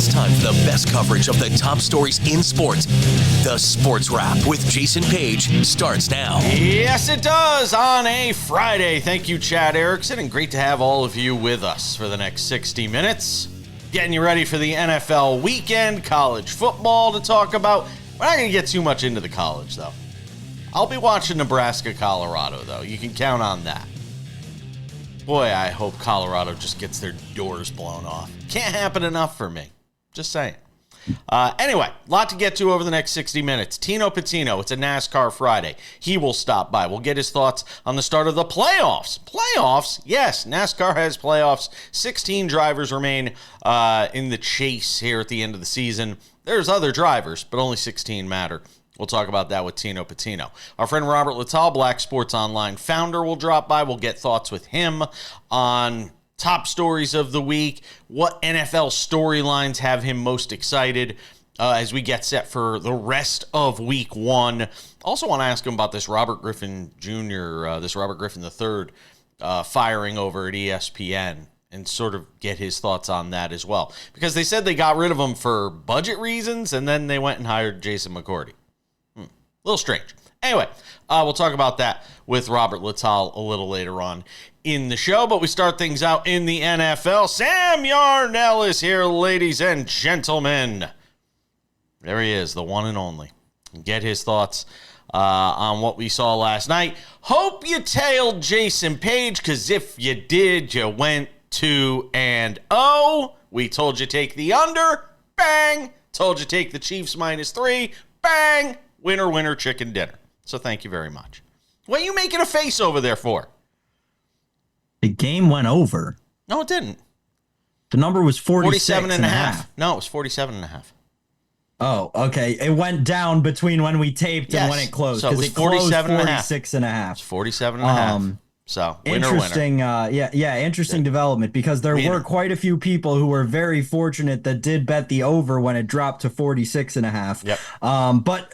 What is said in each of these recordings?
It's time for the best coverage of the top stories in sports. The Sports Wrap with Jason Page starts now. Yes, it does on a Friday. Thank you, Chad Erickson, and great to have all of you with us for the next 60 minutes. Getting you ready for the NFL weekend, college football to talk about. We're not going to get too much into the college, though. I'll be watching Nebraska, Colorado, though. You can count on that. Boy, I hope Colorado just gets their doors blown off. Can't happen enough for me. Just saying. Anyway, a lot to get to over the next 60 minutes. Tino Patino, it's a NASCAR Friday. He will stop by. We'll get his thoughts on the start of the playoffs. Playoffs? Yes, NASCAR has playoffs. 16 drivers remain in the chase here at the end of the season. There's other drivers, but only 16 matter. We'll talk about that with Tino Patino. Our friend Robert Littal, Black Sports Online founder, will drop by. We'll get thoughts with him on top stories of the week, what NFL storylines have him most excited as we get set for the rest of week one. Also want to ask him about this Robert Griffin Jr., this Robert Griffin III firing over at ESPN and sort of get his thoughts on that as well. Because they said they got rid of him for budget reasons, and then they went and hired Jason McCourty. A little strange. Anyway, we'll talk about that with Robert Littal a little later on in the show, but we start things out in the NFL. Sam Yarnell is here, ladies and gentlemen. There he is, the one and only. Get his thoughts on what we saw last night. Hope you tailed Jason Page, because if you did, you went 2-0. We told you take the under. Bang. Told you take the Chiefs -3. Bang. Winner, winner, chicken dinner. So thank you very much. What are you making a face over there for? The game went over. No, it didn't. The number was 47 and a half. No, it was 47 and a half. Oh, okay. It went down between when we taped and when it closed. So it was 47 and a half. 46 and a half. It's 47 and a half. So, winner, interesting, winner. Interesting development, because there were quite a few people who were very fortunate that did bet the over when it dropped to 46 and a half. Yep. But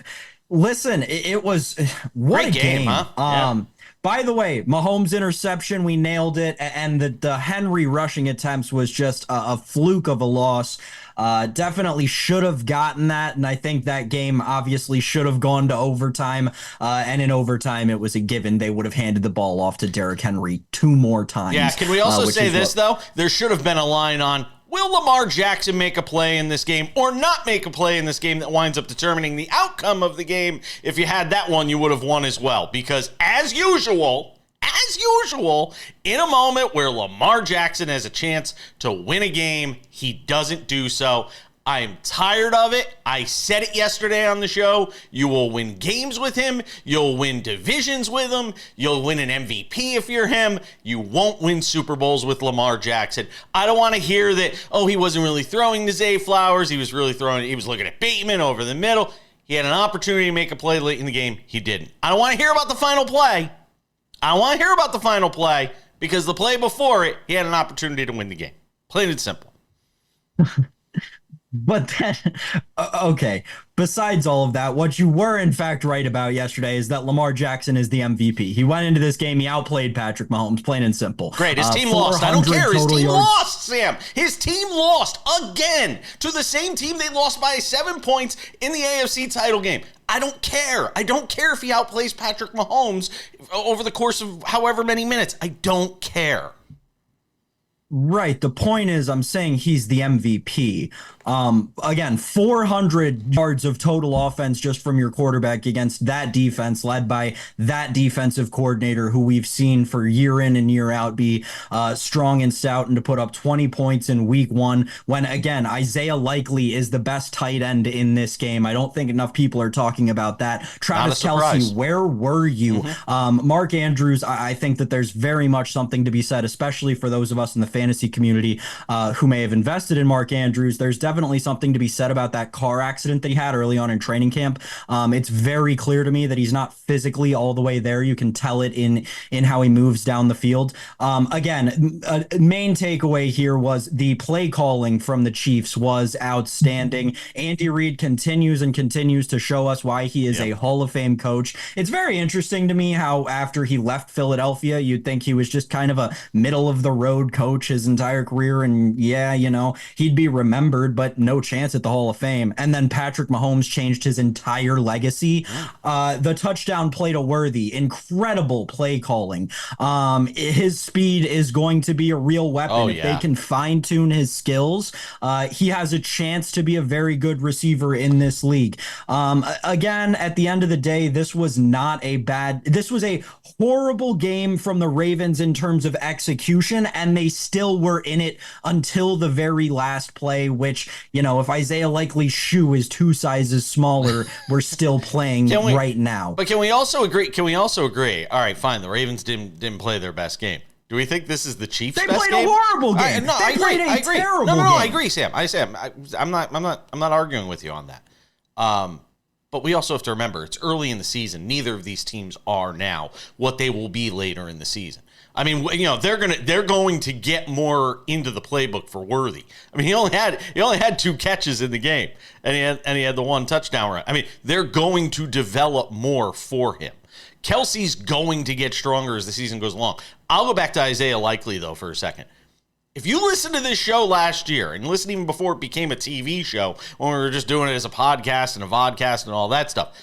listen, it was what great a game. Huh? By the way, Mahomes' interception, we nailed it, and the Henry rushing attempts was just a fluke of a loss. Definitely should have gotten that, and I think that game obviously should have gone to overtime, and in overtime it was a given. They would have handed the ball off to Derrick Henry 2 more times. Yeah, can we also say this, though? There should have been a line on, will Lamar Jackson make a play in this game or not make a play in this game that winds up determining the outcome of the game? If you had that one, you would have won as well. Because as usual, in a moment where Lamar Jackson has a chance to win a game, he doesn't do so. I am tired of it. I said it yesterday on the show. You will win games with him. You'll win divisions with him. You'll win an MVP if you're him. You won't win Super Bowls with Lamar Jackson. I don't want to hear that, he wasn't really throwing to Zay Flowers. He was looking at Bateman over the middle. He had an opportunity to make a play late in the game. He didn't. I don't want to hear about the final play. Because the play before it, he had an opportunity to win the game. Plain and simple. But then, okay, besides all of that, what you were in fact right about yesterday is that Lamar Jackson is the MVP. He went into this game, he outplayed Patrick Mahomes, plain and simple. Great, his team lost. I don't care. His team lost, Sam. His team lost again to the same team they lost by 7 points in the AFC title game. I don't care. I don't care if he outplays Patrick Mahomes over the course of however many minutes. I don't care. Right. The point is, I'm saying he's the MVP. Again, 400 yards of total offense just from your quarterback against that defense led by that defensive coordinator who we've seen for year in and year out be strong and stout, and to put up 20 points in week one when, again, Isaiah Likely is the best tight end in this game. I don't think enough people are talking about that. Travis Kelce, where were you? Mark Andrews, I think that there's very much something to be said, especially for those of us in the fantasy community who may have invested in Mark Andrews. There's definitely something to be said about that car accident that he had early on in training camp. It's very clear to me that he's not physically all the way there. You can tell it in how he moves down the field. Again, main takeaway here was the play calling from the Chiefs was outstanding. Andy Reid continues to show us why he is a Hall of Fame coach. It's very interesting to me how after he left Philadelphia, you'd think he was just kind of a middle of the road coach his entire career, and yeah, he'd be remembered, but no chance at the Hall of Fame. And then Patrick Mahomes changed his entire legacy. The touchdown play to Worthy, incredible play calling. His speed is going to be a real weapon if they can fine-tune his skills. He has a chance to be a very good receiver in this league. Again, at the end of the day, this was a horrible game from the Ravens in terms of execution, and they still were in it until the very last play, which, if Isaiah Likely's shoe is 2 sizes smaller, we're still playing right now. But can we also agree? All right, fine. The Ravens didn't play their best game. Do we think this is the Chiefs' best game? They played a horrible game. They played a terrible game. No, I agree, Sam. I'm not arguing with you on that. But we also have to remember it's early in the season. Neither of these teams are now what they will be later in the season. I mean, they're going to get more into the playbook for Worthy. I mean, he only had 2 catches in the game, and he had the 1 touchdown run. I mean, they're going to develop more for him. Kelsey's going to get stronger as the season goes along. I'll go back to Isaiah Likely, though, for a second. If you listened to this show last year, and listened even before it became a TV show, when we were just doing it as a podcast and a vodcast and all that stuff,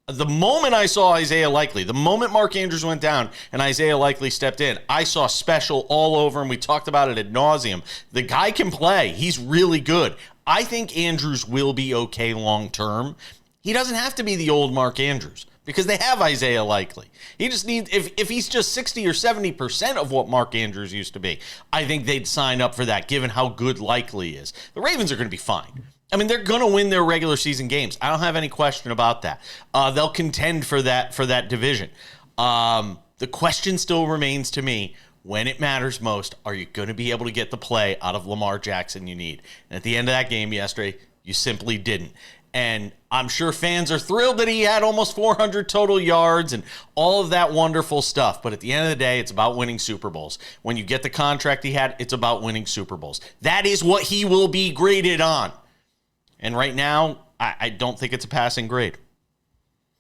the moment I saw Isaiah Likely, the moment Mark Andrews went down and Isaiah Likely stepped in, I saw special all over him. We talked about it ad nauseum. The guy can play. He's really good. I think Andrews will be okay long term. He doesn't have to be the old Mark Andrews, because they have Isaiah Likely. He just needs, if he's just 60 or 70% of what Mark Andrews used to be, I think they'd sign up for that, given how good Likely is. The Ravens are going to be fine. I mean, they're going to win their regular season games. I don't have any question about that. They'll contend for that division. The question still remains to me, when it matters most, are you going to be able to get the play out of Lamar Jackson you need? And at the end of that game yesterday, you simply didn't. And I'm sure fans are thrilled that he had almost 400 total yards and all of that wonderful stuff. But at the end of the day, it's about winning Super Bowls. When you get the contract he had, it's about winning Super Bowls. That is what he will be graded on. And right now, I don't think it's a passing grade.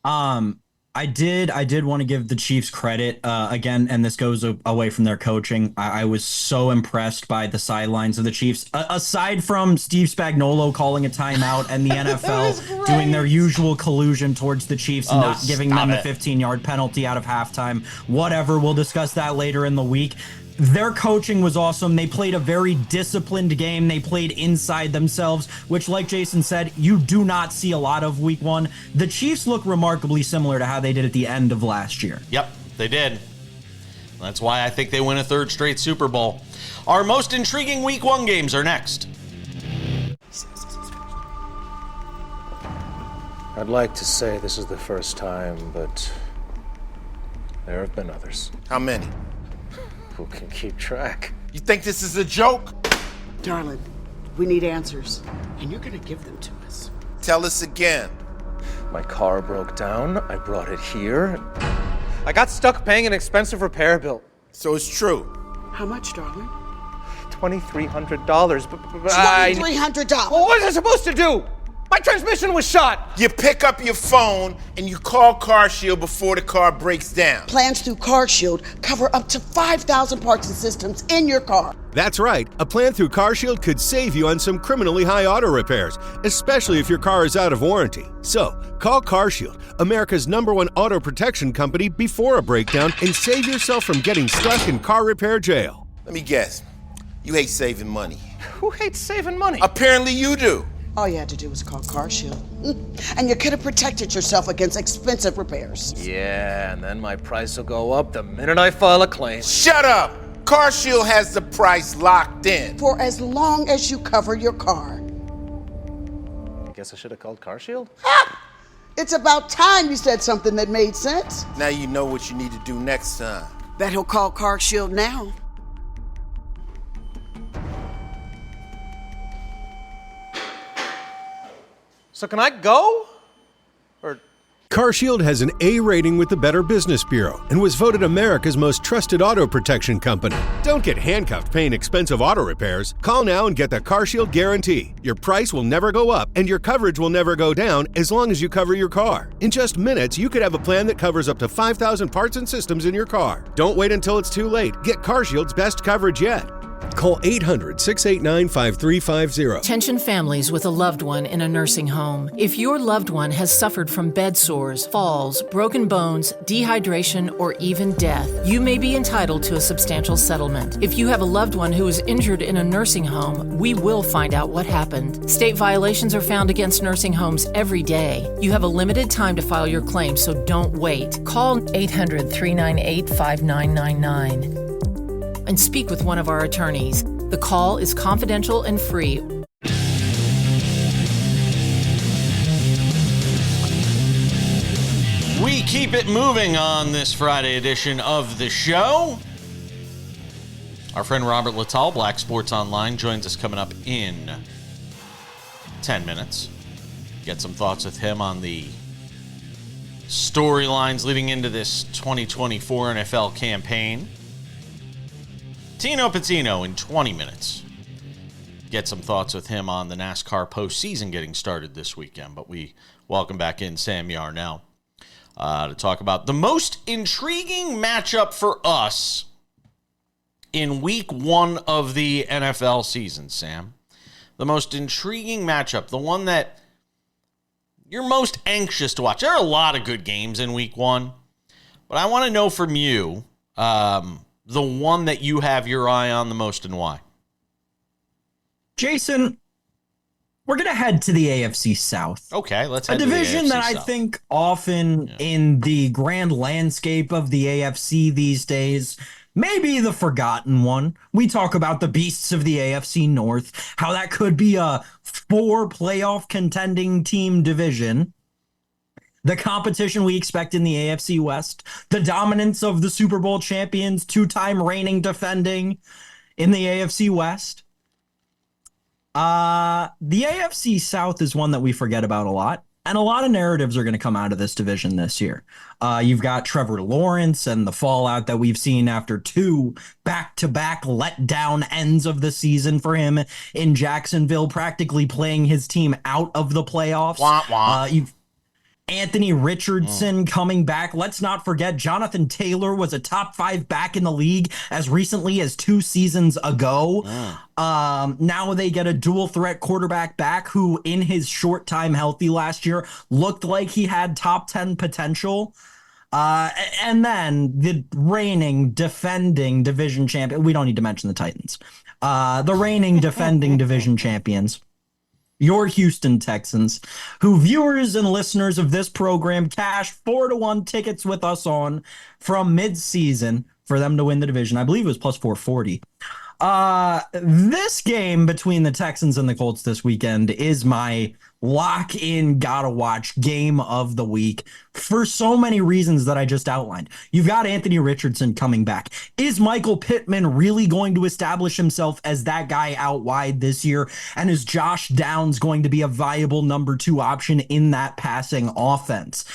I did want to give the Chiefs credit again, and this goes away from their coaching. I was so impressed by the sidelines of the Chiefs. Aside from Steve Spagnuolo calling a timeout and the NFL doing their usual collusion towards the Chiefs and not giving them the 15-yard penalty out of halftime. Whatever, we'll discuss that later in the week. Their coaching was awesome. They played a very disciplined game. They played inside themselves, which, like Jason said, you do not see a lot of week 1. The Chiefs look remarkably similar to how they did at the end of last year. Yep, they did. That's why I think they win a 3rd straight Super Bowl. Our most intriguing week 1 games are next. I'd like to say this is the first time, but there have been others. How many? Who can keep track? You think this is a joke? Darling, we need answers, and you're gonna give them to us. Tell us again. My car broke down. I brought it here. I got stuck paying an expensive repair bill. So it's true. How much, darling? $2,300. But $2,300. What was I supposed to do? My transmission was shot. You pick up your phone and you call CarShield before the car breaks down. Plans through CarShield cover up to 5,000 parts and systems in your car. That's right. A plan through CarShield could save you on some criminally high auto repairs, especially if your car is out of warranty. So, call CarShield, America's #1 auto protection company, before a breakdown and save yourself from getting stuck in car repair jail. Let me guess. You hate saving money. Who hates saving money? Apparently you do. All you had to do was call CarShield. And you could have protected yourself against expensive repairs. Yeah, and then my price will go up the minute I file a claim. Shut up! CarShield has the price locked in. For as long as you cover your car. I guess I should have called CarShield? It's about time you said something that made sense. Now you know what you need to do next time. Bet he'll call CarShield now. So can I go? Or CarShield has an A rating with the Better Business Bureau and was voted America's most trusted auto protection company. Don't get handcuffed paying expensive auto repairs. Call now and get the CarShield guarantee. Your price will never go up and your coverage will never go down as long as you cover your car. In just minutes, you could have a plan that covers up to 5,000 parts and systems in your car. Don't wait until it's too late. Get CarShield's best coverage yet. Call 800-689-5350. Attention families with a loved one in a nursing home. If your loved one has suffered from bed sores, falls, broken bones, dehydration, or even death, you may be entitled to a substantial settlement. If you have a loved one who is injured in a nursing home, we will find out what happened. State violations are found against nursing homes every day. You have a limited time to file your claim, so don't wait. Call 800-398-5999 and speak with one of our attorneys. The call is confidential and free. We keep it moving on this Friday edition of the show. Our friend Robert Littal, Black Sports Online, joins us coming up in 10 minutes. Get some thoughts with him on the storylines leading into this 2024 NFL campaign. Tino Patino in 20 minutes. Get some thoughts with him on the NASCAR postseason getting started this weekend. But we welcome back in Sam Yarnell to talk about the most intriguing matchup for us in week 1 of the NFL season, Sam. The most intriguing matchup, the one that you're most anxious to watch. There are a lot of good games in week 1, but I want to know from you the one that you have your eye on the most and why. Jason, we're going to head to the AFC South. Okay, let's head to the AFC South. A division that South. I think often in the grand landscape of the AFC these days may be the forgotten one. We talk about the beasts of the AFC North, how that could be a 4 playoff contending team division. The competition we expect in the AFC West, the dominance of the Super Bowl champions, 2-time reigning defending in the AFC West. The AFC South is one that we forget about a lot, and a lot of narratives are going to come out of this division this year. You've got Trevor Lawrence and the fallout that we've seen after 2 back-to-back letdown ends of the season for him in Jacksonville, practically playing his team out of the playoffs. You've Anthony Richardson coming back. Let's not forget Jonathan Taylor was a top 5 back in the league as recently as 2 seasons ago. Now they get a dual threat quarterback back who in his short time healthy last year looked like he had top 10 potential. And then the reigning defending division champion. We don't need to mention the Titans. The reigning defending division champions. Your Houston Texans, who viewers and listeners of this program cash 4-1 tickets with us on from mid-season for them to win the division. I believe it was plus 440. This game between the Texans and the Colts this weekend is my lock-in, gotta-watch game of the week for so many reasons that I just outlined. You've got Anthony Richardson coming back. Is Michael Pittman really going to establish himself as that guy out wide this year? And is Josh Downs going to be a viable number 2 option in that passing offense?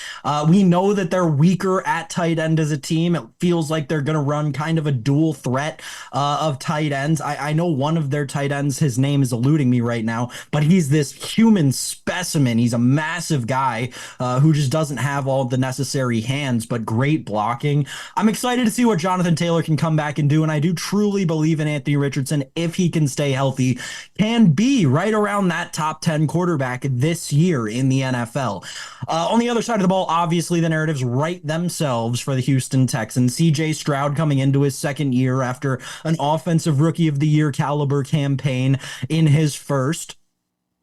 We know that they're weaker at tight end as a team. It feels like they're going to run kind of a dual threat of tight ends. I know one of their tight ends, his name is eluding me right now, but he's this human specimen. He's a massive guy who just doesn't have all the necessary hands, but great blocking. I'm excited to see what Jonathan Taylor can come back and do, and I do truly believe in Anthony Richardson, if he can stay healthy, can be right around that top 10 quarterback this year in the NFL. On the other side of the ball, obviously the narratives write themselves for the Houston Texans. CJ Stroud coming into his second year after an offensive rookie of the year caliber campaign in his first.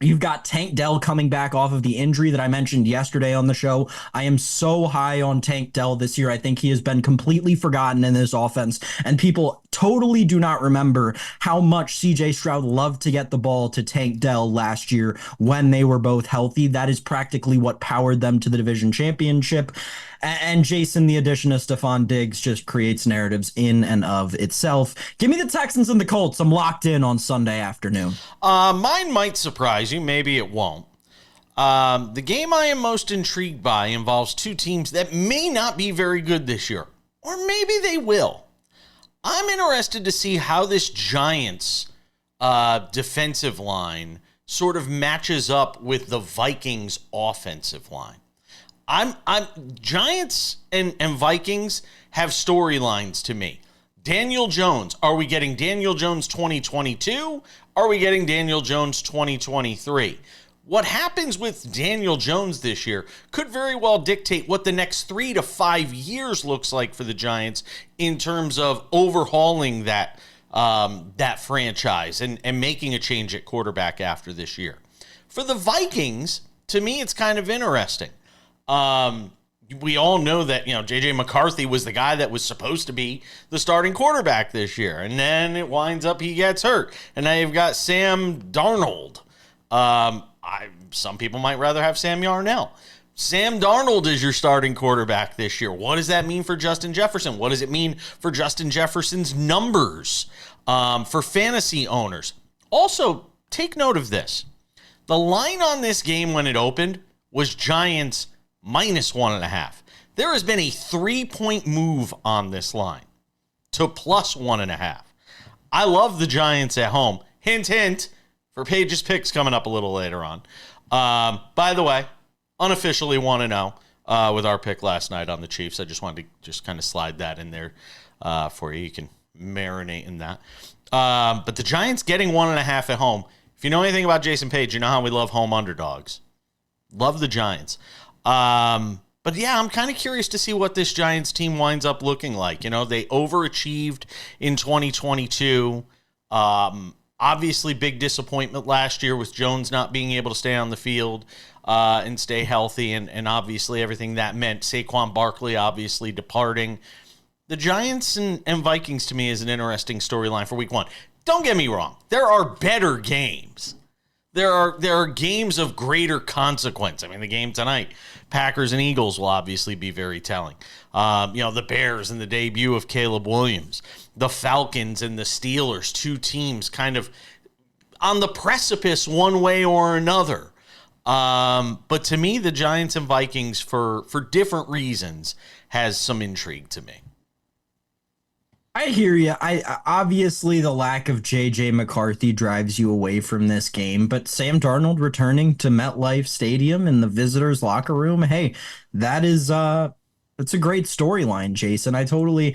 You've got Tank Dell coming back off of the injury that I mentioned yesterday on the show. I am so high on Tank Dell this year. I think he has been completely forgotten in this offense, and people totally do not remember how much CJ Stroud loved to get the ball to Tank Dell last year when they were both healthy. That is practically what powered them to the division championship. And Jason, the addition of Stephon Diggs just creates narratives in and of itself. Give me the Texans and the Colts. I'm locked in on Sunday afternoon. Mine might surprise you. Maybe it won't. The game I am most intrigued by involves 2 teams that may not be very good this year, or maybe they will. I'm interested to see how this Giants defensive line sort of matches up with the Vikings offensive line. Giants and Vikings have storylines to me. Daniel Jones. Are we getting Daniel Jones 2022? Are we getting Daniel Jones 2023? What happens with Daniel Jones this year could very well dictate what the next 3 to 5 years looks like for the Giants in terms of overhauling that franchise and making a change at quarterback after this year. For the Vikings, to me, it's kind of interesting. We all know that, J.J. McCarthy was the guy that was supposed to be the starting quarterback this year. And then it winds up he gets hurt. And now you've got Sam Darnold. Some people might rather have Sam Yarnell. Sam Darnold is your starting quarterback this year. What does that mean for Justin Jefferson? What does it mean for Justin Jefferson's numbers for fantasy owners? Also, take note of this. The line on this game when it opened was Giants -1.5. There has been a 3-point move on this line to +1.5. I love the Giants at home. Hint, hint, for Paige's picks coming up a little later on. By the way, unofficially 1-0 with our pick last night on the Chiefs. I just wanted to just kind of slide that in there for you. You can marinate in that. But the Giants getting 1.5 at home. If you know anything about Jason Page, you know how we love home underdogs. Love the Giants. But yeah, I'm kind of curious to see what this Giants team winds up looking like. They overachieved in 2022. Obviously, big disappointment last year with Jones not being able to stay on the field and stay healthy, and obviously everything that meant. Saquon Barkley obviously departing. The Giants and Vikings, to me, is an interesting storyline for week 1. Don't get me wrong. There are better games. There are games of greater consequence. I mean, the game tonight, Packers and Eagles will obviously be very telling. The Bears and the debut of Caleb Williams. The Falcons and the Steelers, two teams kind of on the precipice one way or another. But to me, the Giants and Vikings, for different reasons, has some intrigue to me. I hear you. I obviously the lack of J.J. McCarthy drives you away from this game, but Sam Darnold returning to MetLife Stadium in the visitors' locker room, hey, it's a great storyline, Jason. I totally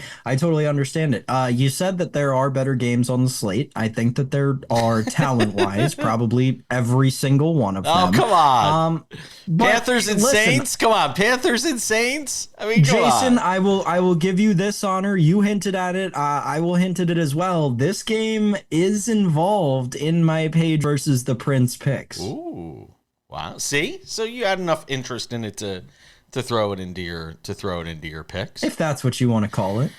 understand it. You said that there are better games on the slate. I think that there are talent-wise, probably every single one of them. Oh, come on. Panthers and Saints? Come on, Panthers and Saints? I mean, Jason, I will give you this honor. You hinted at it. I will hint at it as well. This game is involved in my Page versus the Prince picks. Ooh. Wow. See? So you had enough interest in it to throw it into your picks, if that's what you want to call it.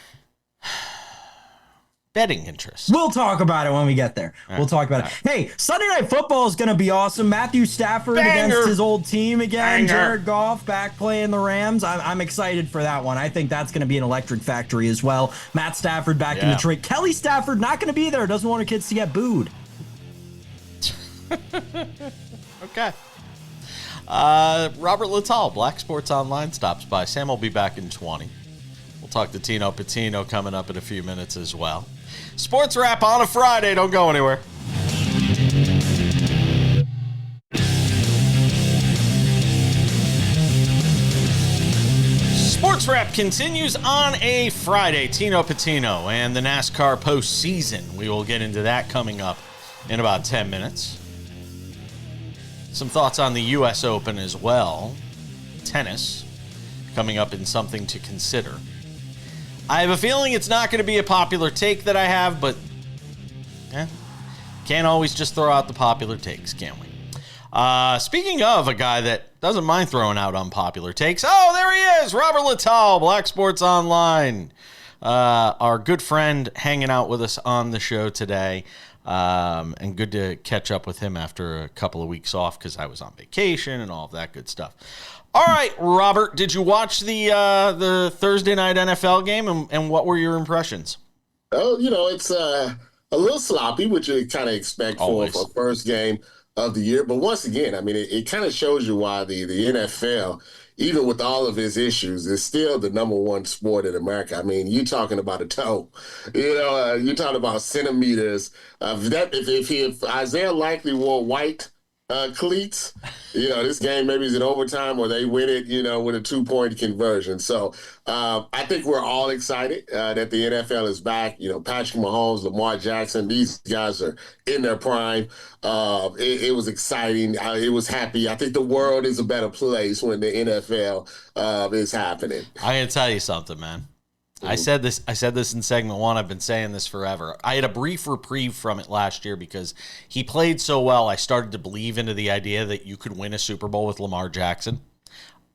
Betting interest. We'll talk about it when we get there. We'll talk about it. Hey, Sunday Night Football is going to be awesome. Matthew Stafford against his old team again. Jared Goff back playing the Rams. I'm excited for that one. I think that's going to be an electric factory as well. Matt Stafford back in Detroit. Kelly Stafford not going to be there. Doesn't want her kids to get booed. Okay. Robert Littal, Black Sports Online, stops by. Sam will be back in 20. We'll talk to Tino Patino coming up in a few minutes as well. Sports Wrap on a Friday. Don't go anywhere. Sports Wrap continues on a Friday. Tino Patino and the NASCAR postseason. We will get into that coming up in about 10 minutes. Some thoughts on the U.S. Open as well. Tennis coming up in something to consider. I have a feeling it's not going to be a popular take that I have, but can't always just throw out the popular takes, can we? Speaking of a guy that doesn't mind throwing out unpopular takes, there he is, Robert Littal, Black Sports Online. Our good friend hanging out with us on the show today. And good to catch up with him after a couple of weeks off because I was on vacation and all of that good stuff. All right, Robert, did you watch the Thursday night NFL game, and what were your impressions? Oh, it's a little sloppy, which you kind of expect for a first game of the year. But once again, I mean, it kind of shows you why the NFL, even with all of its issues, is still the number one sport in America. I mean, you're talking about a toe. You're talking about centimeters. If Isaiah Likely wore white cleats. This game maybe is in overtime or they win it, with a 2-point conversion. So I think we're all excited that the NFL is back. Patrick Mahomes, Lamar Jackson, these guys are in their prime. It was exciting. It was happy. I think the world is a better place when the NFL is happening. I'm going to tell you something, man. I said this in segment 1. I've been saying this forever. I had a brief reprieve from it last year because he played so well. I started to believe into the idea that you could win a Super Bowl with Lamar Jackson.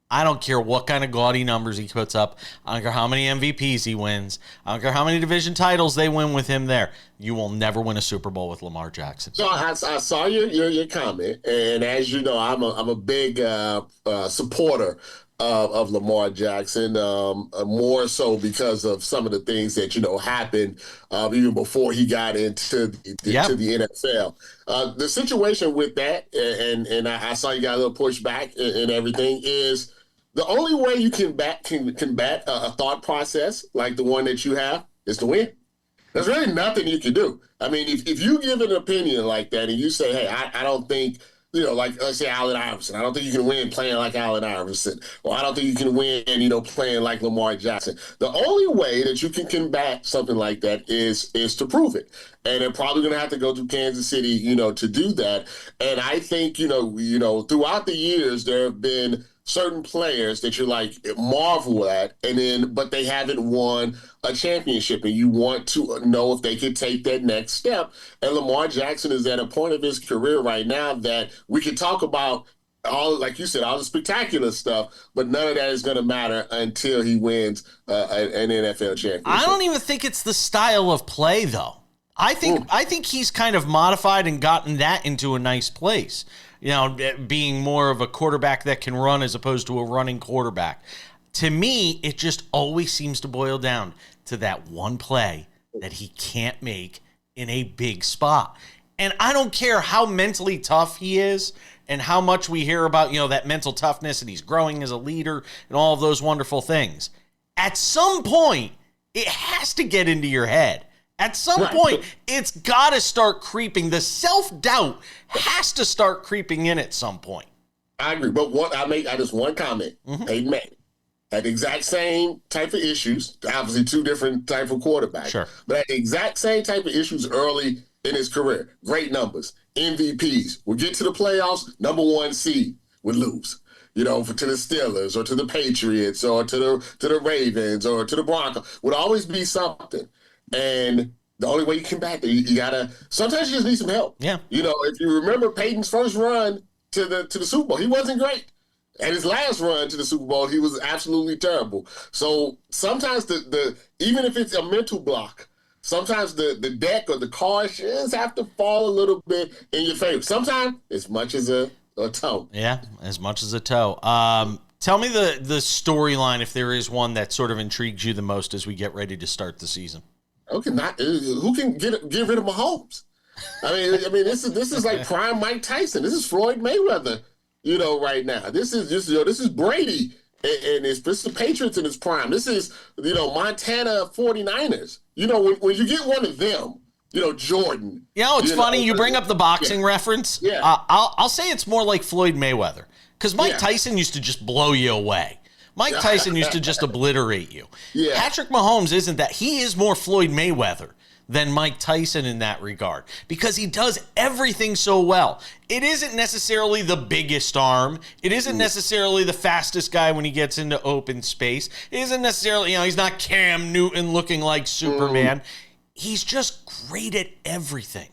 I don't care what kind of gaudy numbers he puts up. I don't care how many MVPs he wins. I don't care how many division titles they win with him there. You will never win a Super Bowl with Lamar Jackson. So I saw your comment, and as you know, I'm a big supporter of Lamar Jackson, more so because of some of the things that happened even before he got into the NFL. The situation with that, and I saw you got a little pushback and everything, is the only way you can combat a thought process like the one that you have is to win. There's really nothing you can do. I mean, if you give an opinion like that and you say, hey, I don't think, like let's say Allen Iverson, I don't think you can win playing like Allen Iverson, or I don't think you can win, playing like Lamar Jackson. The only way that you can combat something like that is to prove it. And they're probably going to have to go through Kansas City, to do that. And I think, throughout the years, there have been certain players that you're like marvel at, but they haven't won a championship, and you want to know if they could take that next step. And Lamar Jackson is at a point of his career right now that we can talk about all, like you said, all the spectacular stuff, but none of that is going to matter until he wins an NFL championship. I don't even think it's the style of play, though. I think he's kind of modified and gotten that into a nice place. Being more of a quarterback that can run as opposed to a running quarterback. To me, it just always seems to boil down to that one play that he can't make in a big spot. And I don't care how mentally tough he is and how much we hear about, that mental toughness and he's growing as a leader and all of those wonderful things. At some point, it has to get into your head. At some point, it's got to start creeping. The self-doubt has to start creeping in at some point. I agree, but I just one comment. Peyton Manning had the exact same type of issues, obviously two different type of quarterbacks, sure, but had the exact same type of issues early in his career. Great numbers, MVPs. Would get to the playoffs, number 1 seed, would lose. To the Steelers or to the Patriots or to the Ravens or to the Broncos. Would always be something. And the only way you can back it, you gotta. Sometimes you just need some help. Yeah. If you remember Peyton's first run to the Super Bowl, he wasn't great. And his last run to the Super Bowl, he was absolutely terrible. So sometimes the even if it's a mental block, sometimes the deck or the cards just have to fall a little bit in your favor. Sometimes as much as a toe. Yeah, as much as a toe. Tell me the storyline, if there is one, that sort of intrigues you the most as we get ready to start the season. Okay, who can get rid of Mahomes? I mean, this is like prime Mike Tyson. This is Floyd Mayweather, right now. This is just, this is Brady, and this is the Patriots in his prime. This is, Montana 49ers. When you get one of them, Jordan. It's funny you bring up the boxing reference. Yeah. I'll say it's more like Floyd Mayweather, because Mike Tyson used to just blow you away. Mike Tyson used to just obliterate you. Yeah. Patrick Mahomes isn't that. He is more Floyd Mayweather than Mike Tyson in that regard because he does everything so well. It isn't necessarily the biggest arm. It isn't necessarily the fastest guy when he gets into open space. It isn't necessarily, he's not Cam Newton looking like Superman. He's just great at everything.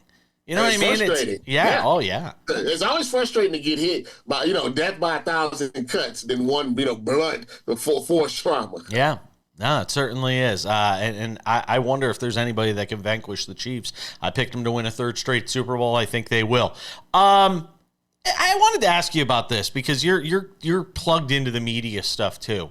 You know what I mean? Frustrating. Oh, yeah. It's always frustrating to get hit by, death by 1,000 cuts than one, blunt forced trauma. Yeah. No, it certainly is. And I wonder if there's anybody that can vanquish the Chiefs. I picked them to win a 3rd straight Super Bowl. I think they will. I wanted to ask you about this because you're plugged into the media stuff too.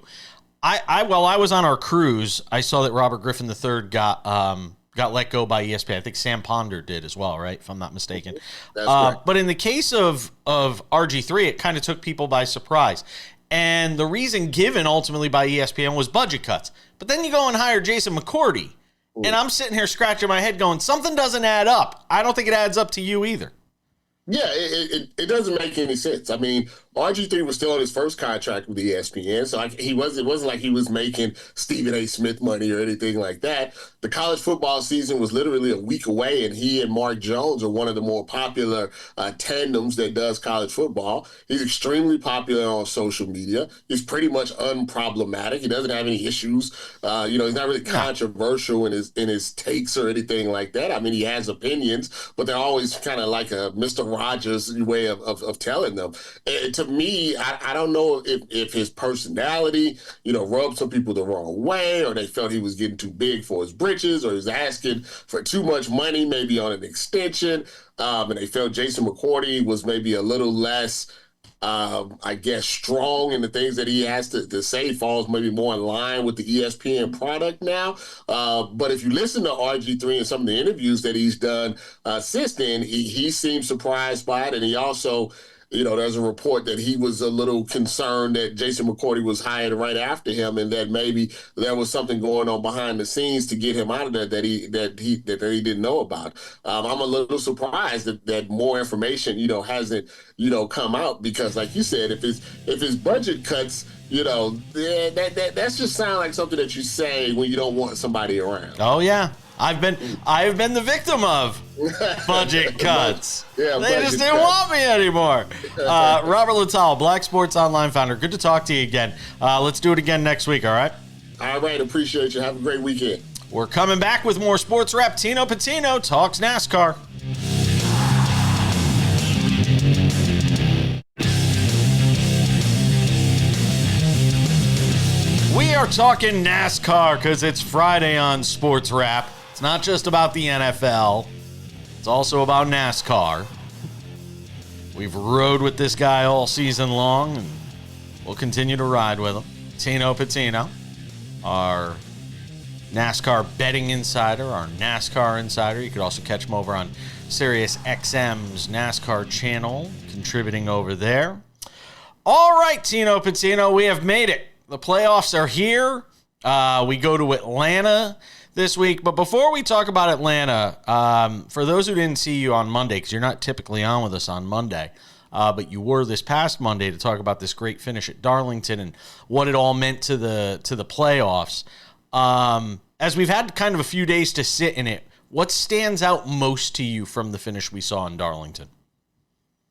While I was on our cruise, I saw that Robert Griffin III got let go by ESPN. I think Sam Ponder did as well, right? If I'm not mistaken. That's correct. But in the case of RG3, it kind of took people by surprise. And the reason given ultimately by ESPN was budget cuts. But then you go and hire Jason McCourty. And I'm sitting here scratching my head going, something doesn't add up. I don't think it adds up to you either. Yeah, it doesn't make any sense. I mean, RG3 was still on his first contract with ESPN, so it wasn't like he was making Stephen A. Smith money or anything like that. The college football season was literally a week away, and he and Mark Jones are one of the more popular tandems that does college football. He's extremely popular on social media. He's pretty much unproblematic. He doesn't have any issues. He's not really controversial in his takes or anything like that. I mean, he has opinions, but they're always kind of like a Mr. Rogers way of telling them. And to me, I don't know if his personality, rubbed some people the wrong way, or they felt he was getting too big for his britches, or he was asking for too much money, maybe on an extension. And they felt Jason McCourty was maybe a little less, strong in the things that he has to say, falls maybe more in line with the ESPN product now. But if you listen to RG3 and some of the interviews that he's done since then, he seems surprised by it. And he also, there's a report that he was a little concerned that Jason McCourty was hired right after him, and that maybe there was something going on behind the scenes to get him out of there that he didn't know about. I'm a little surprised that more information, hasn't, come out, because like you said, if his budget cuts, that's just sound like something that you say when you don't want somebody around. Oh yeah. I've been the victim of budget cuts. Yeah, they just didn't want me anymore. Robert Littal, Black Sports Online founder. Good to talk to you again. Let's do it again next week, all right? All right, appreciate you. Have a great weekend. We're coming back with more Sports Wrap. Tino Patino talks NASCAR. We are talking NASCAR because it's Friday on Sports Wrap. It's not just about the NFL. It's also about NASCAR. We've rode with this guy all season long, and we'll continue to ride with him. Tino Patino, our NASCAR betting insider, our NASCAR insider. You could also catch him over on Sirius XM's NASCAR channel, contributing over there. All right, Tino Patino, we have made it. The playoffs are here. We go to Atlanta this week. But before we talk about Atlanta, for those who didn't see you on Monday, because you're not typically on with us on Monday, but you were this past Monday to talk about this great finish at Darlington and what it all meant to the playoffs. As we've had kind of a few days to sit in it, what stands out most to you from the finish we saw in Darlington?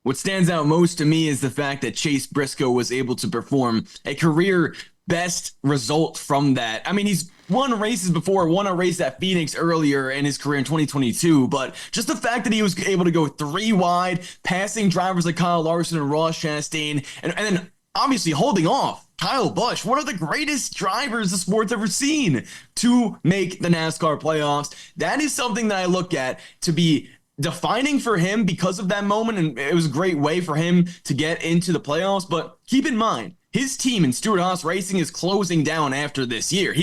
What stands out most to me is the fact that Chase Briscoe was able to perform a career best result from that. I mean, he's won races before, won a race at Phoenix earlier in his career in 2022, but just the fact that he was able to go 3 wide, passing drivers like Kyle Larson and Ross Chastain, and then obviously holding off Kyle Busch, one of the greatest drivers the sport's ever seen, to make the NASCAR playoffs. That is something that I look at to be defining for him because of that moment, and it was a great way for him to get into the playoffs. But keep in mind, his team in Stewart-Haas Racing is closing down after this year.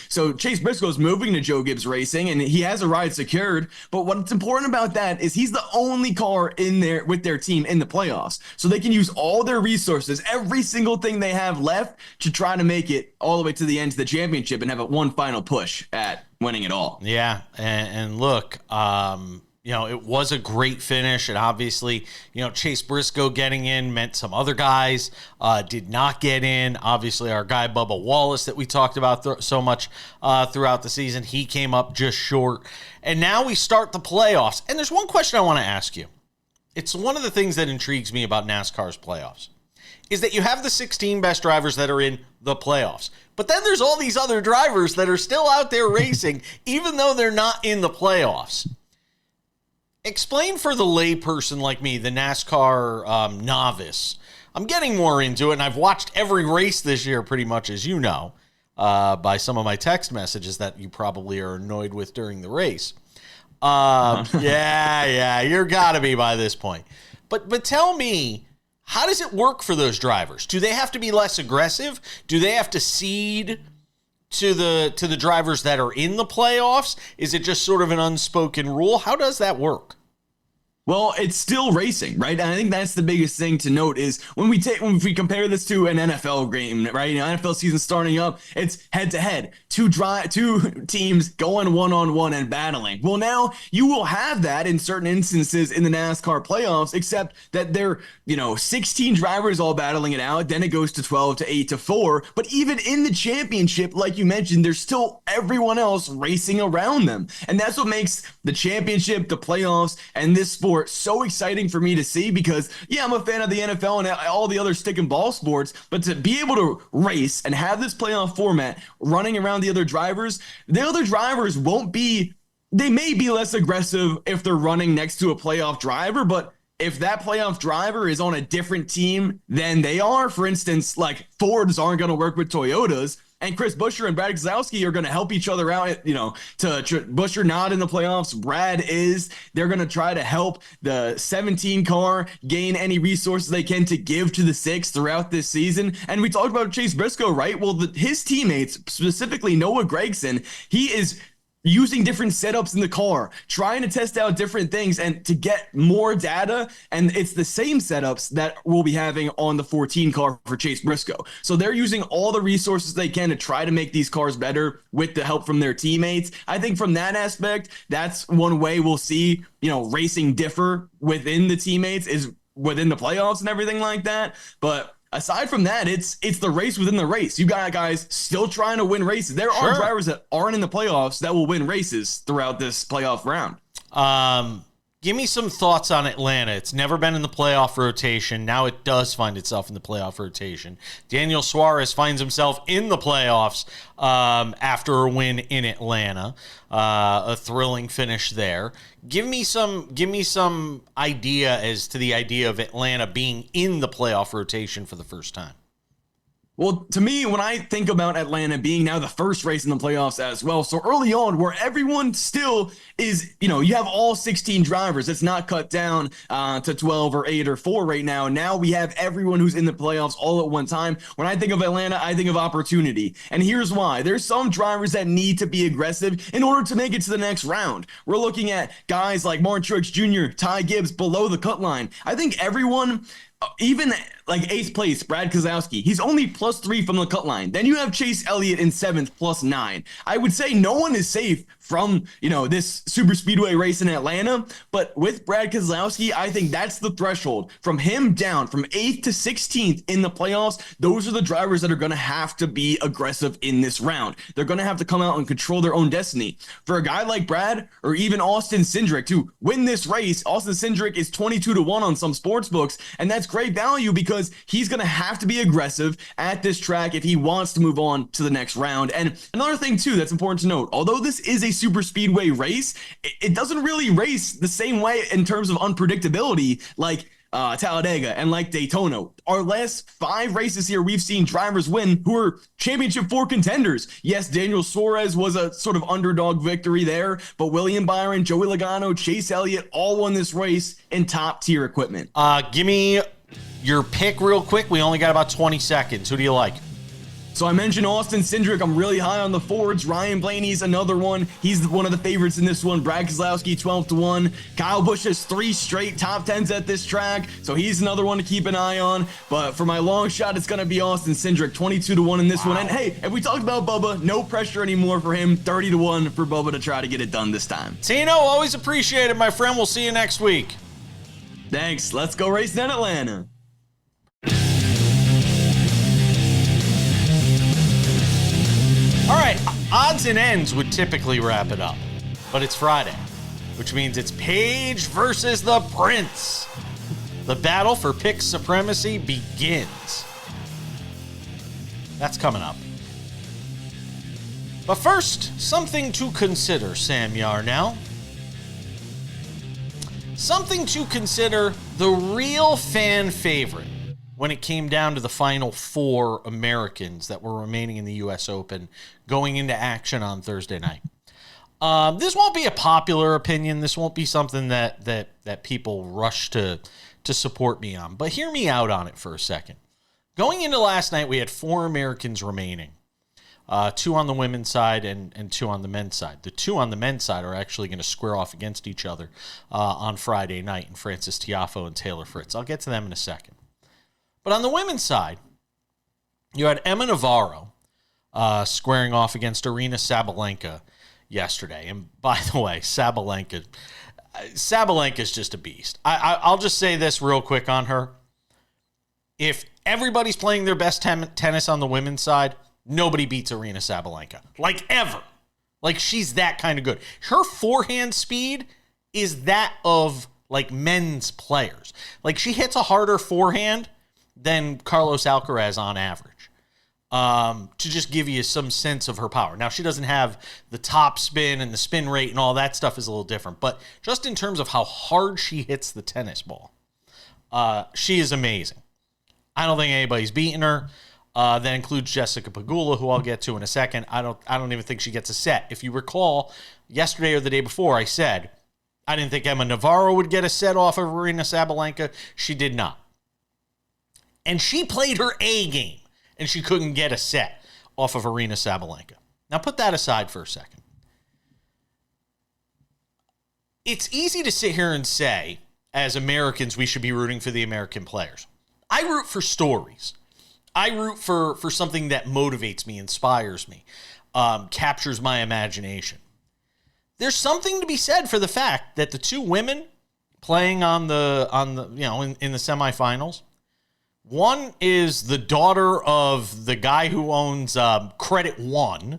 So Chase Briscoe is moving to Joe Gibbs Racing, and he has a ride secured. But what's important about that is he's the only car in there with their team in the playoffs. So they can use all their resources, every single thing they have left, to try to make it all the way to the end to the championship and have one final push at winning it all. Yeah, and look, it was a great finish, and obviously, Chase Briscoe getting in meant some other guys did not get in. Obviously, our guy Bubba Wallace that we talked about so much throughout the season, he came up just short. And now we start the playoffs. And there's one question I want to ask you. It's one of the things that intrigues me about NASCAR's playoffs, is that you have the 16 best drivers that are in the playoffs. But then there's all these other drivers that are still out there racing, even though they're not in the playoffs. Explain for the layperson like me, the NASCAR novice. I'm getting more into it, and I've watched every race this year pretty much, as you know, by some of my text messages that you probably are annoyed with during the race. You're got to be by this point. But tell me, how does it work for those drivers? Do they have to be less aggressive? Do they have to cede to the drivers that are in the playoffs? Is it just sort of an unspoken rule? How does that work? Well, it's still racing, right? And I think that's the biggest thing to note is when we compare this to an NFL game, right? NFL season starting up, it's head to head, two teams going one-on-one and battling. Well, now you will have that in certain instances in the NASCAR playoffs, except that they're 16 drivers all battling it out. Then it goes to 12 to 8 to 4. But even in the championship, like you mentioned, there's still everyone else racing around them, and that's what makes the championship, the playoffs, and this sport so exciting for me to see because, yeah, I'm a fan of the NFL and all the other stick and ball sports, but to be able to race and have this playoff format running around the other drivers they may be less aggressive if they're running next to a playoff driver, but if that playoff driver is on a different team than they are, for instance, like Fords aren't going to work with Toyotas, and Chris Buescher and Brad Keselowski are going to help each other out, Buescher not in the playoffs, Brad is. They're going to try to help the 17 car gain any resources they can to give to the 6 throughout this season. And we talked about Chase Briscoe, right? Well, his teammates, specifically Noah Gragson, he is using different setups in the car, trying to test out different things and to get more data. And it's the same setups that we'll be having on the 14 car for Chase Briscoe. So they're using all the resources they can to try to make these cars better with the help from their teammates. I think from that aspect, that's one way we'll see, racing differ within the teammates is within the playoffs and everything like that. But aside from that, it's the race within the race. You got guys still trying to win races. There are drivers that aren't in the playoffs that will win races throughout this playoff round. Give me some thoughts on Atlanta. It's never been in the playoff rotation. Now it does find itself in the playoff rotation. Daniel Suarez finds himself in the playoffs after a win in Atlanta. A thrilling finish there. Give me some idea as to the idea of Atlanta being in the playoff rotation for the first time. Well, to me, when I think about Atlanta being now the first race in the playoffs as well, so early on where everyone still is, you have all 16 drivers. It's not cut down to 12 or 8 or 4 right now. Now we have everyone who's in the playoffs all at one time. When I think of Atlanta, I think of opportunity. And here's why. There's some drivers that need to be aggressive in order to make it to the next round. We're looking at guys like Martin Truex Jr., Ty Gibbs below the cut line. I think everyone, even like 8th place, Brad Keselowski, he's only +3 from the cut line. Then you have Chase Elliott in 7th, +9. I would say no one is safe from, this super speedway race in Atlanta. But with Brad Keselowski, I think that's the threshold. From him down, from 8th to 16th in the playoffs, those are the drivers that are going to have to be aggressive in this round. They're going to have to come out and control their own destiny. For a guy like Brad or even Austin Cindric to win this race, Austin Cindric is 22-1 on some sports books, and that's great value because he's going to have to be aggressive at this track if he wants to move on to the next round. And another thing, too, that's important to note, although this is a super speedway race, it doesn't really race the same way in terms of unpredictability like Talladega and like Daytona. Our last 5 races here, we've seen drivers win who are championship 4 contenders. Yes, Daniel Suarez was a sort of underdog victory there, but William Byron, Joey Logano, Chase Elliott all won this race in top tier equipment. Give me your pick real quick. We only got about 20 seconds. Who do you like? So I mentioned Austin Cindric. I'm really high on the Fords. Ryan Blaney's another one. He's one of the favorites in this one. Brad Keselowski, 12-1. Kyle Busch has 3 straight top 10s at this track, so he's another one to keep an eye on. But for my long shot, it's going to be Austin Cindric, 22-1 in this one. And hey, if we talked about Bubba, no pressure anymore for him. 30-1 for Bubba to try to get it done this time. Tino, always appreciate it, my friend. We'll see you next week. Thanks. Let's go racing in Atlanta. All right, odds and ends would typically wrap it up, but it's Friday, which means it's Paige versus the Prince. The battle for pick supremacy begins. That's coming up. But first, something to consider, Sam Yarnell. Something to consider the real fan favorite when it came down to the final 4 Americans that were remaining in the U.S. Open going into action on Thursday night. This won't be a popular opinion. This won't be something that people rush to support me on. But hear me out on it for a second. Going into last night, we had 4 Americans remaining. 2 on the women's side and 2 on the men's side. The 2 on the men's side are actually going to square off against each other on Friday night, in Frances Tiafoe and Taylor Fritz. I'll get to them in a second. But on the women's side, you had Emma Navarro squaring off against Arina Sabalenka yesterday. And by the way, Sabalenka's just a beast. I'll just say this real quick on her. If everybody's playing their best tennis on the women's side, nobody beats Arina Sabalenka. Like, ever. Like, she's that kind of good. Her forehand speed is that of, like, men's players. Like, she hits a harder forehand than Carlos Alcaraz on average. To just give you some sense of her power. Now, she doesn't have the top spin and the spin rate and all that stuff is a little different. But just in terms of how hard she hits the tennis ball, she is amazing. I don't think anybody's beaten her. That includes Jessica Pegula, who I'll get to in a second. I don't even think she gets a set. If you recall, yesterday or the day before, I said I didn't think Emma Navarro would get a set off of Arina Sabalenka. She did not. And she played her A game, and she couldn't get a set off of Arina Sabalenka. Now, put that aside for a second. It's easy to sit here and say, as Americans, we should be rooting for the American players. I root for stories. I root for something that motivates me, inspires me, captures my imagination. There's something to be said for the fact that the 2 women playing on the in the semifinals, one is the daughter of the guy who owns Credit One,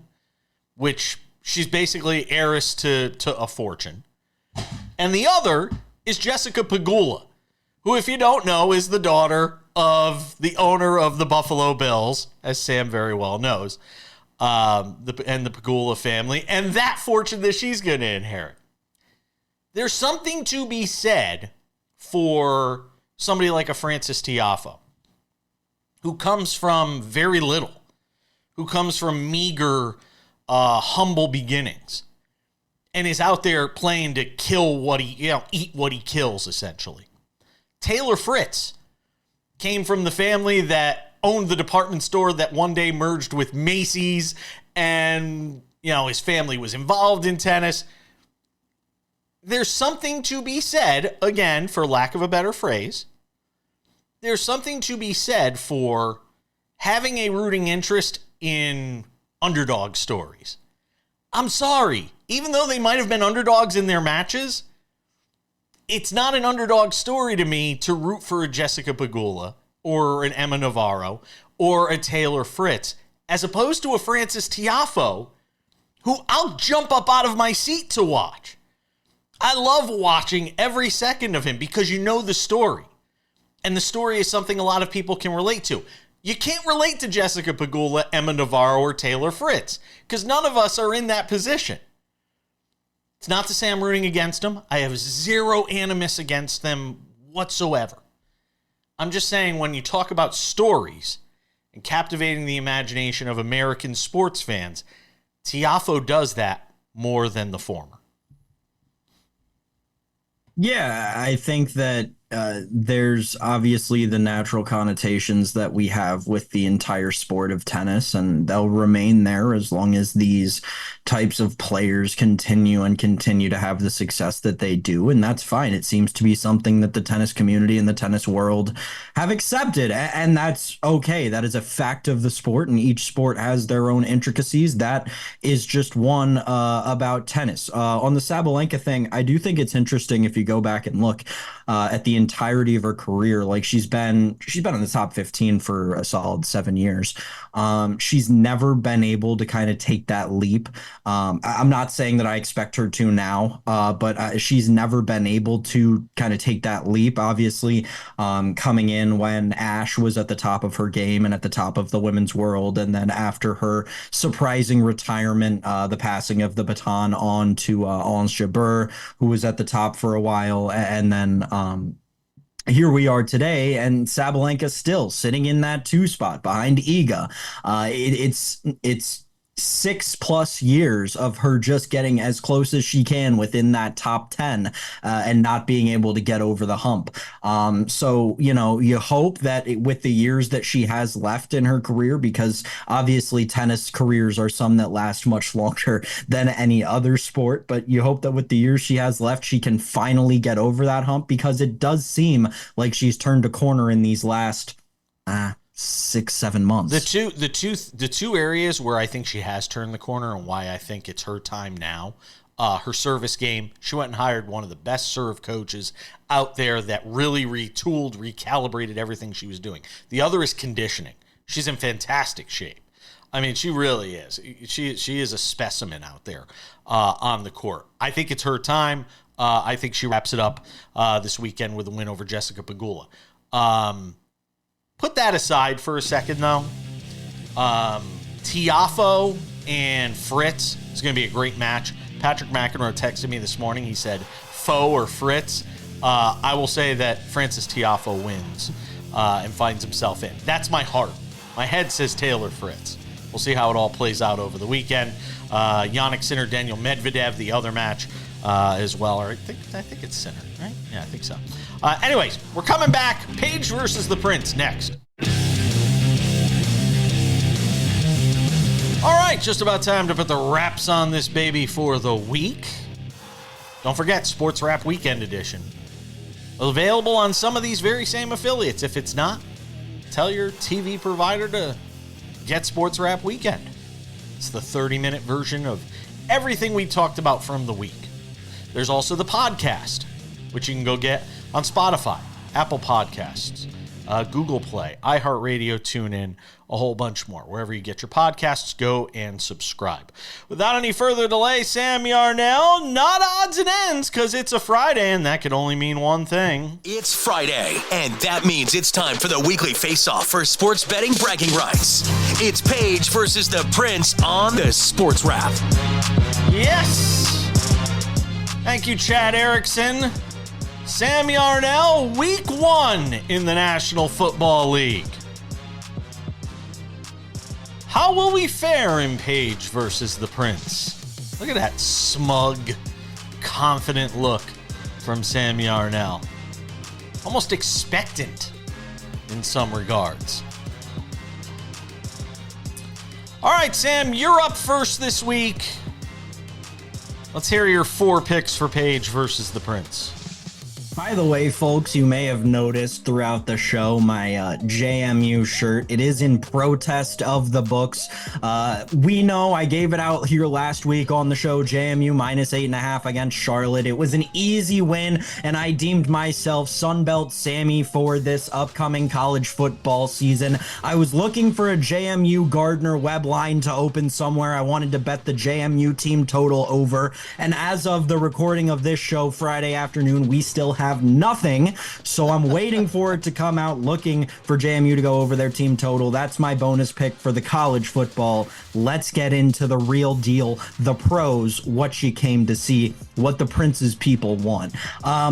which she's basically heiress to a fortune, and the other is Jessica Pegula, who, if you don't know, is the daughter of the owner of the Buffalo Bills, as Sam very well knows, and the Pegula family, and that fortune that she's going to inherit. There's something to be said for somebody like a Frances Tiafoe, who comes from very little, who comes from meager, humble beginnings, and is out there playing to kill what eat what he kills, essentially. Taylor Fritz came from the family that owned the department store that one day merged with Macy's, and, his family was involved in tennis. There's something to be said, again, for lack of a better phrase, there's something to be said for having a rooting interest in underdog stories. I'm sorry, even though they might have been underdogs in their matches, it's not an underdog story to me to root for a Jessica Pegula or an Emma Navarro or a Taylor Fritz, as opposed to a Frances Tiafoe, who I'll jump up out of my seat to watch. I love watching every second of him because you know the story. And the story is something a lot of people can relate to. You can't relate to Jessica Pegula, Emma Navarro, or Taylor Fritz because none of us are in that position. It's not to say I'm rooting against them. I have zero animus against them whatsoever. I'm just saying when you talk about stories and captivating the imagination of American sports fans, Tiafoe does that more than the former. Yeah, I think that there's obviously the natural connotations that we have with the entire sport of tennis, and they'll remain there as long as these types of players continue to have the success that they do, and that's fine. It seems to be something that the tennis community and the tennis world have accepted, and that's okay. That is a fact of the sport, and each sport has their own intricacies. That is just one about tennis. On the Sabalenka thing, I do think it's interesting if you go back and look at the entirety of her career. Like she's been in the top 15 for a solid 7 years. She's never been able to kind of take that leap. I'm not saying that I expect her to now, but she's never been able to kind of take that leap. Obviously, coming in when Ash was at the top of her game and at the top of the women's world, and then after her surprising retirement, the passing of the baton on to Ons Jabeur, who was at the top for a while, and then here we are today, and Sabalenka still sitting in that 2 spot behind Iga. It's 6+ years of her just getting as close as she can within that top 10 and not being able to get over the hump. So, you hope that with the years that she has left in her career, because obviously tennis careers are some that last much longer than any other sport, but you hope that with the years she has left, she can finally get over that hump, because it does seem like she's turned a corner in these last 6-7 months. The two areas where I think she has turned the corner and why I think it's her time now. Her service game. She went and hired one of the best serve coaches out there that really retooled, recalibrated everything she was doing. The other is conditioning. She's in fantastic shape. I mean, she really is. She is a specimen out there on the court. I think it's her time. I think she wraps it up this weekend with a win over Jessica Pegula. Put that aside for a second, though. Tiafoe and Fritz is going to be a great match. Patrick McEnroe texted me this morning. He said, Foe or Fritz. I will say that Frances Tiafoe wins and finds himself in. That's my heart. My head says Taylor Fritz. We'll see how it all plays out over the weekend. Jannik Sinner, Daniel Medvedev, the other match as well. Or I think it's Sinner, right? Yeah, I think so. Anyways, we're coming back. Paige versus the Prince next. All right, just about time to put the wraps on this baby for the week. Don't forget, SportsWrap Weekend Edition. Available on some of these very same affiliates. If it's not, tell your TV provider to get SportsWrap Weekend. It's the 30-minute version of everything we talked about from the week. There's also the podcast, which you can go get on Spotify, Apple Podcasts, Google Play, iHeartRadio, TuneIn, a whole bunch more. Wherever you get your podcasts, go and subscribe. Without any further delay, Sam Yarnell, not odds and ends, because it's a Friday, and that could only mean one thing. It's Friday, and that means it's time for the weekly face-off for sports betting bragging rights. It's Paige versus the Prince on the Sports Wrap. Yes! Thank you, Chad Erickson. Sam Yarnell, week 1 in the National Football League. How will we fare in Paige versus the Prince? Look at that smug, confident look from Sam Yarnell. Almost expectant in some regards. All right, Sam, you're up first this week. Let's hear your 4 picks for Paige versus the Prince. By the way, folks, you may have noticed throughout the show my JMU shirt. It is in protest of the books. We know I gave it out here last week on the show, JMU -8.5 against Charlotte. It was an easy win, and I deemed myself Sunbelt Sammy for this upcoming college football season. I was looking for a JMU Gardner Webb line to open somewhere. I wanted to bet the JMU team total over, and as of the recording of this show Friday afternoon, we still have nothing, so I'm waiting for it to come out, looking for JMU to go over their team total. That's my bonus pick for the college football. Let's get into the real deal, the pros, what you came to see, what the Prince's people want.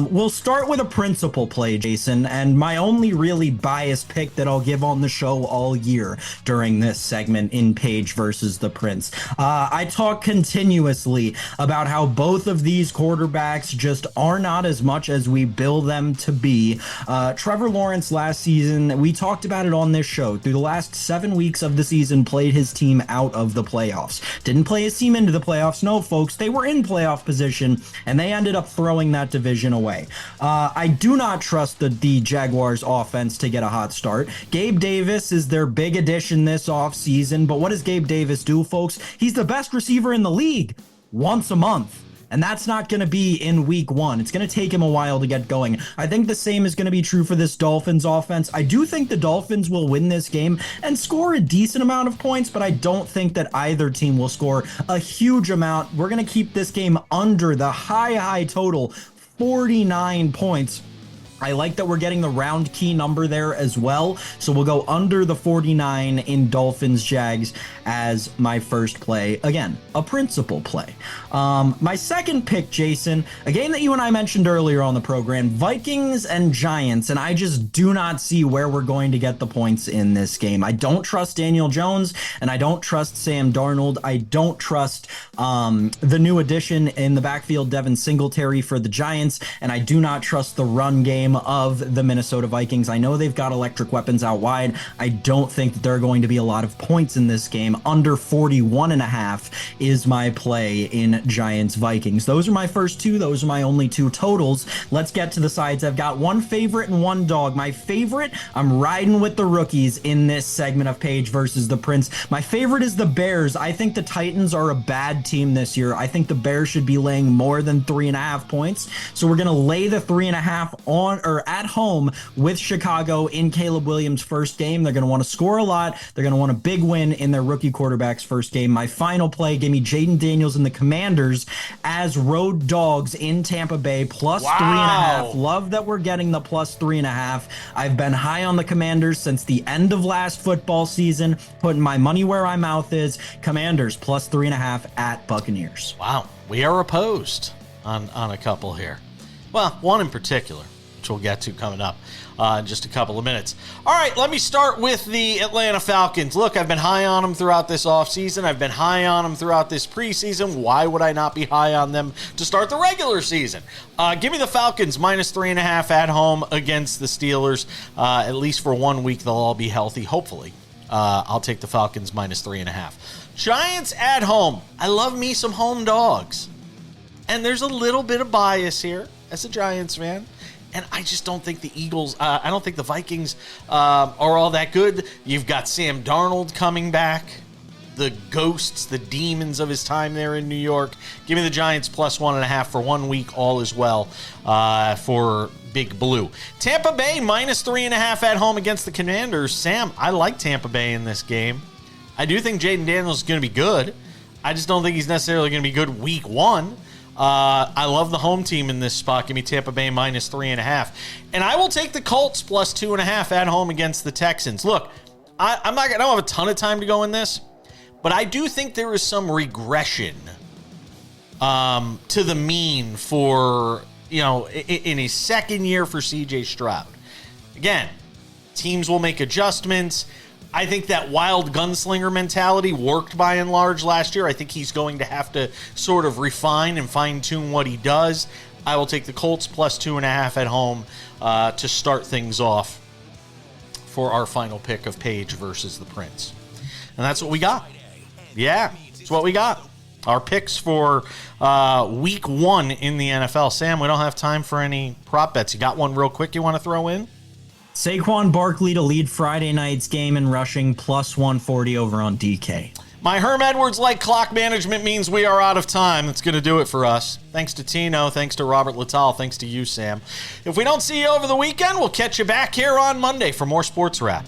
We'll start with a principal play, Jason, and my only really biased pick that I'll give on the show all year during this segment in Paige versus the Prince. I talk continuously about how both of these quarterbacks just are not as much as we build them to be. Trevor Lawrence last season, we talked about it on this show, through the last 7 weeks of the season, played his team out of the playoffs. Didn't play his team into the playoffs. No, folks, they were in playoff position, and they ended up throwing that division away. I do not trust the Jaguars offense to get a hot start. Gabe Davis is their big addition this offseason, but what does Gabe Davis do, folks? He's the best receiver in the league once a month. And that's not going to be in week 1. It's going to take him a while to get going. I think the same is going to be true for this Dolphins offense. I do think the Dolphins will win this game and score a decent amount of points, but I don't think that either team will score a huge amount. We're going to keep this game under the high total, 49 points. I like that we're getting the round key number there as well. So we'll go under the 49 in Dolphins Jags as my first play. Again, a principal play. My second pick, Jason, a game that you and I mentioned earlier on the program, Vikings and Giants, and I just do not see where we're going to get the points in this game. I don't trust Daniel Jones, and I don't trust Sam Darnold. I don't trust the new addition in the backfield, Devin Singletary for the Giants, and I do not trust the run game of the Minnesota Vikings. I know they've got electric weapons out wide. I don't think that there are going to be a lot of points in this game. Under 41.5 is my play in Giants Vikings. Those are my first two. Those are my only two totals. Let's get to the sides. I've got one favorite and one dog. My favorite, I'm riding with the rookies in this segment of Page versus the Prince. My favorite is the Bears. I think the Titans are a bad team this year. I think the Bears should be laying more than 3.5 points. So we're going to lay the 3.5 on or at home with Chicago in Caleb Williams' first game. They're going to want to score a lot. They're going to want a big win in their rookie quarterback's first game. My final play, give me Jaden Daniels and the Commanders as road dogs in Tampa Bay, plus 3.5. Love that we're getting the plus 3.5. I've been high on the Commanders since the end of last football season, putting my money where my mouth is. Commanders plus 3.5 at Buccaneers. Wow, we are opposed on a couple here. Well, one in particular, which we'll get to coming up in just a couple of minutes. All right, let me start with the Atlanta Falcons. Look, I've been high on them throughout this offseason. I've been high on them throughout this preseason. Why would I not be high on them to start the regular season? Give me the Falcons minus 3.5 at home against the Steelers. At least for 1 week, they'll all be healthy, hopefully. I'll take the Falcons minus 3.5. Giants at home. I love me some home dogs. And there's a little bit of bias here as a Giants fan. And I just don't think the Eagles, I don't think the Vikings are all that good. You've got Sam Darnold coming back. The ghosts, the demons of his time there in New York. Give me the Giants plus 1.5 for 1 week, all is well for Big Blue. Tampa Bay minus 3.5 at home against the Commanders. Sam, I like Tampa Bay in this game. I do think Jaden Daniels is going to be good. I just don't think he's necessarily going to be good week one. I love the home team in this spot. Give me Tampa Bay minus 3.5. And I will take the Colts plus 2.5 at home against the Texans. Look, I don't have a ton of time to go in this, but I do think there is some regression to the mean for, in his second year for CJ Stroud. Again, teams will make adjustments. I think that wild gunslinger mentality worked by and large last year. I think he's going to have to sort of refine and fine-tune what he does. I will take the Colts plus 2.5 at home to start things off for our final pick of Page versus the Prince. And that's what we got. Yeah, that's what we got. Our picks for week one in the NFL. Sam, we don't have time for any prop bets. You got one real quick you want to throw in? Saquon Barkley to lead Friday night's game in rushing, plus 140 over on DK. My Herm Edwards-like clock management means we are out of time. That's going to do it for us. Thanks to Tino. Thanks to Robert Littal. Thanks to you, Sam. If we don't see you over the weekend, we'll catch you back here on Monday for more Sports Wrap.